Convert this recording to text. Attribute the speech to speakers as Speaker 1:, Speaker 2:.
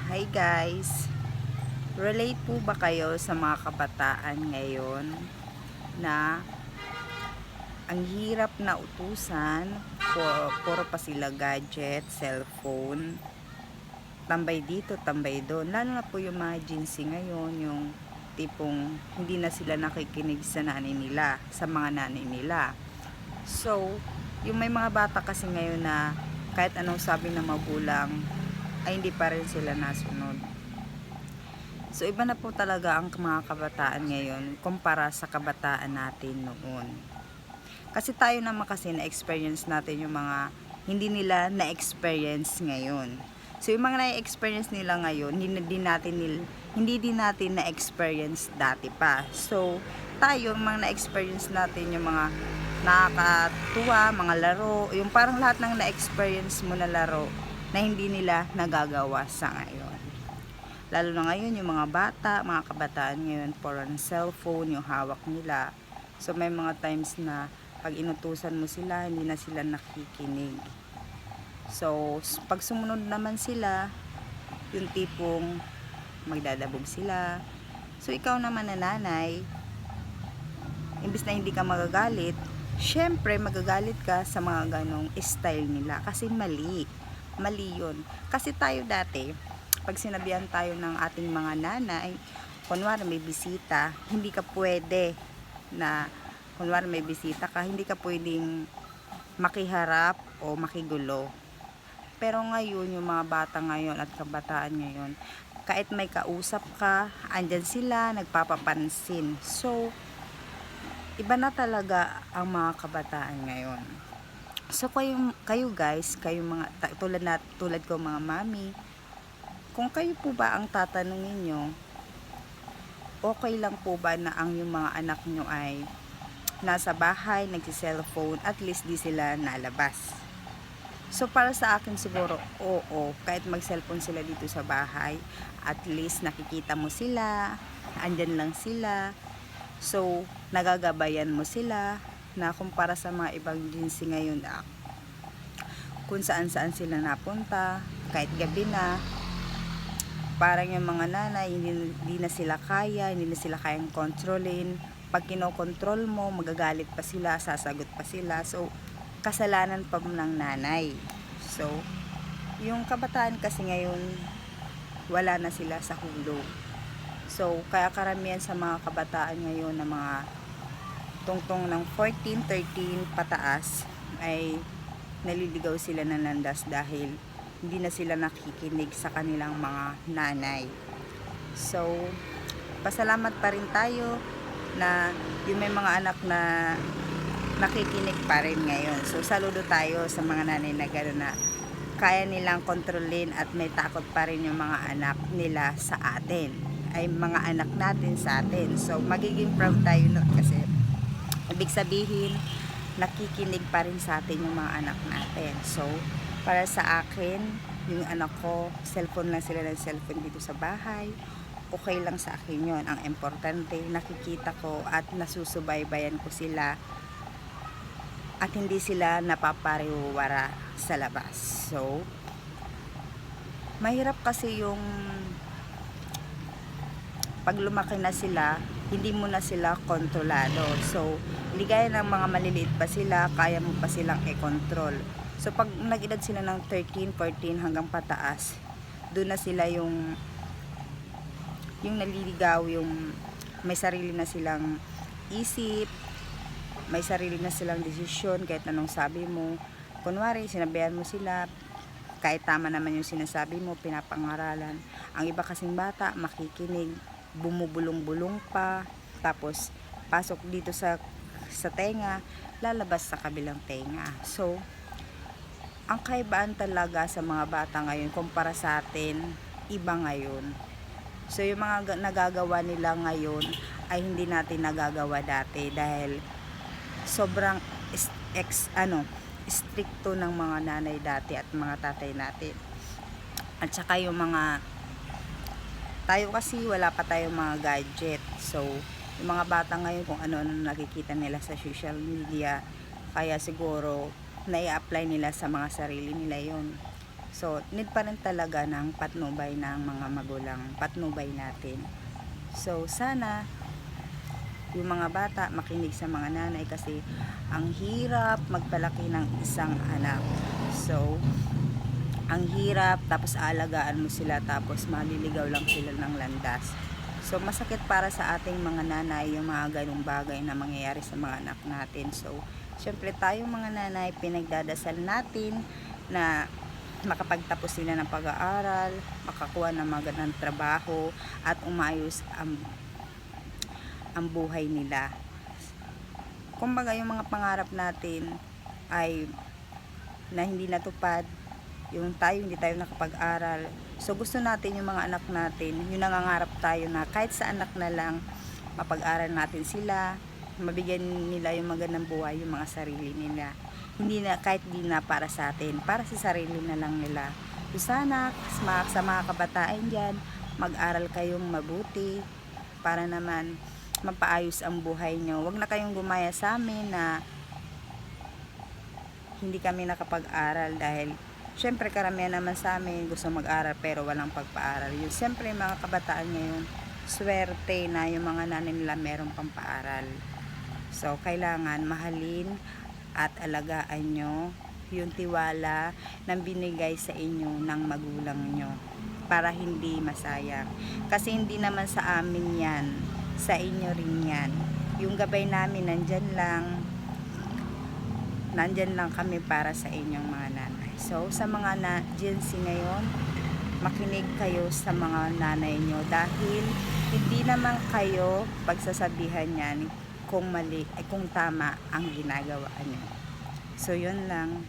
Speaker 1: Hi guys! Relate po ba kayo sa mga kabataan ngayon na ang hirap na utusan, puro pa sila gadget, cellphone, tambay dito, tambay doon. Lalo na po yung mga Gen Z ngayon, yung tipong hindi na sila nakikinig sa nanay nila, sa mga nanay nila. So, yung may mga bata kasi ngayon na kahit anong sabi ng magulang ay hindi pa rin sila nasunod. So iba na po talaga ang mga kabataan ngayon kumpara sa kabataan natin noon. Kasi tayo naman kasi na-experience natin yung mga hindi nila na-experience ngayon. So yung mga na-experience nila ngayon, hindi din natin na-experience dati pa. So tayo, yung mga na-experience natin yung mga nakakatuwa, mga laro, yung parang lahat ng na-experience mo na laro na hindi nila nagagawa sa ngayon. Lalo na ngayon yung mga bata, mga kabataan ngayon, for on cellphone, yung hawak nila. So may mga times na pag inutusan mo sila, hindi na sila nakikinig. So pag sumunod naman sila, yung tipong magdadabog sila. So ikaw naman na nanay, imbis na hindi ka magagalit, syempre magagalit ka sa mga ganong style nila. Kasi mali. Mali yun. Kasi tayo dati, pag sinabihan tayo ng ating mga nanay, kunwari may bisita, hindi ka pwede na, kunwari may bisita ka, hindi ka pwedeng makiharap o makigulo. Pero ngayon, yung mga bata ngayon at kabataan ngayon, kahit may kausap ka, andyan sila, nagpapapansin. So, iba na talaga ang mga kabataan ngayon. So, kayo guys, kayo mga, tulad ko mga mami, kung kayo po ba ang tatanungin nyo, okay lang po ba na ang yung mga anak nyo ay nasa bahay, nagsi-cellphone, at least di sila nalabas? So para sa akin siguro, oo, kahit mag-cellphone sila dito sa bahay, at least nakikita mo sila, andyan lang sila, so nagagabayan mo sila, na kumpara sa mga ibang Gen Z ngayon, kung saan-saan sila napunta, kahit gabi na, parang yung mga nanay, hindi na sila kaya, hindi na sila kayang kontrolin. Pag kinokontrol mo, magagalit pa sila, sasagot pa sila. So, kasalanan pa ng nanay. So, yung kabataan kasi ngayon, wala na sila sa hulog. So, kaya karamihan sa mga kabataan ngayon na mga tungtong ng 14, 13 pataas, ay naliligaw sila ng landas dahil hindi na sila nakikinig sa kanilang mga nanay. So, pasalamat pa rin tayo na yung may mga anak na nakikinig pa rin ngayon. So, saludo tayo sa mga nanay na gano'n na kaya nilang kontrolin at may takot pa rin yung mga anak nila sa atin. Ay mga anak natin sa atin. So, magiging proud tayo nun kasi ibig sabihin, nakikinig pa rin sa atin yung mga anak natin. So, para sa akin, yung anak ko, cellphone lang sila ng cellphone dito sa bahay, okay lang sa akin yun. Ang importante, nakikita ko at nasusubaybayan ko sila at hindi sila napapariwara sa labas. So, mahirap kasi yung pag lumaki na sila, hindi mo na sila kontrolado. So, ligaya ng mga maliliit pa sila, kaya mo pa silang i-control. So, pag nag-edad sila ng 13, 14 hanggang pataas, doon na sila yung naliligaw, yung may sarili na silang isip, may sarili na silang desisyon, kahit anong sabi mo. Kunwari, sinabihan mo sila, kahit tama naman yung sinasabi mo, pinapangaralan. Ang iba kasing bata, makikinig, bumubulong-bulong pa, tapos pasok dito sa tenga, lalabas sa kabilang tenga. So, ang kaibaan talaga sa mga bata ngayon kumpara sa atin, iba ngayon. So, yung mga nagagawa nila ngayon ay hindi natin nagagawa dati dahil sobrang stricto ng mga nanay dati at mga tatay natin. At saka yung mga tayo kasi wala pa tayong mga gadget. So, yung mga bata ngayon kung ano-ano nakikita nila sa social media, kaya siguro nai-apply nila sa mga sarili nila yon. So, need pa rin talaga ng patnubay ng mga magulang, patnubay natin. So, sana yung mga bata makinig sa mga nanay kasi ang hirap magpalaki ng isang anak. So, ang hirap, tapos aalagaan mo sila, tapos maliligaw lang sila ng landas. So, masakit para sa ating mga nanay yung mga ganung bagay na mangyayari sa mga anak natin. So, syempre tayong mga nanay, pinagdadasal natin na makapagtapos sila ng pag-aaral, makakuha ng magandang trabaho, at umayos ang buhay nila. Kumbaga, yung mga pangarap natin ay na hindi natupad, yung hindi tayo nakapag-aral. So, gusto natin yung mga anak natin, yung nangangarap tayo na kahit sa anak na lang, mapag-aral natin sila, mabigyan nila yung magandang buhay, yung mga sarili nila. Hindi na, kahit di na para sa atin, para sa sarili na lang nila. So, sana sa mga kabataan dyan, mag-aral kayong mabuti para naman mapaayos ang buhay nyo. Huwag na kayong gumaya sa amin na hindi kami nakapag-aral dahil syempre karamihan naman sa amin gusto mag-aral pero walang pagpaaral. Yun, syempre mga kabataan ngayon, swerte na yung mga nanay nila meron pang paaral. So, kailangan mahalin at alagaan nyo yung tiwala na binigay sa inyo ng magulang nyo para hindi masayang. Kasi hindi naman sa amin yan, sa inyo rin yan. Yung gabay namin nandyan lang kami para sa inyong mga nanay. So, sa mga Gen Z ngayon, makinig kayo sa mga nanay nyo dahil hindi naman kayo pagsasabihan yan kung mali, kung tama ang ginagawa nyo. So, yun lang.